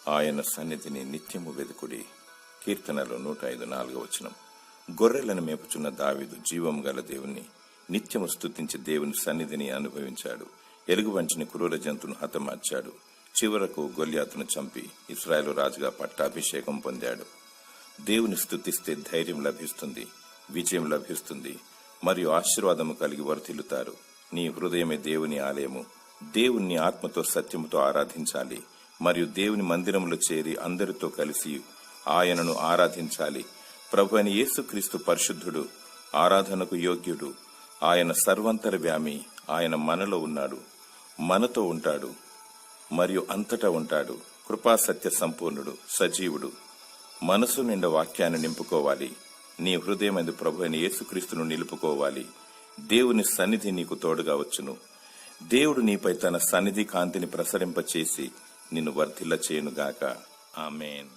ఆయన సన్నిధిని నిత్యము వెదుకుడి. కీర్తనలో 105:4. గొర్రెలను మేపుచున్న దావీదు జీవము గల దేవుని నిత్యము స్తుతించి దేవుని సన్నిధిని అనుభవించాడు. ఎలుగుబంటిని క్రూర జంతువును హతమార్చాడు. చివరకు గొల్యాతును చంపి ఇశ్రాయేలు రాజుగా పట్టాభిషేకం పొందాడు. దేవుని స్తుతిస్తే ధైర్యం లభిస్తుంది, విజయం లభిస్తుంది, మరియు ఆశీర్వాదము కలిగి వర్ధిల్లుతారు. నీ హృదయమే దేవుని ఆలయము. దేవుణ్ణి ఆత్మతో సత్యముతో ఆరాధించాలి మరియు దేవుని మందిరంలో చేరి అందరితో కలిసి ఆయనను ఆరాధించాలి. ప్రభువైన యేసుక్రీస్తు పరిశుద్ధుడు, ఆరాధనకు యోగ్యుడు. ఆయన సర్వంతర్యామి. ఆయన మనలో ఉన్నాడు, మనతో ఉంటాడు మరియు అంతటా ఉంటాడు. కృపాసత్య సంపూర్ణుడు, సజీవుడు. మనసు నిండా వాక్యాన్ని నింపుకోవాలి. నీ హృదయమందు ప్రభువైన యేసుక్రీస్తును నిలుపుకోవాలి. దేవుని సన్నిధి నీకు తోడుగా వచ్చును. దేవుడు నీపై తన సన్నిధి కాంతిని ప్రసరింపచేసి నిన్ను వర్ధిల్ల చేయునుగాక. ఆమేన్.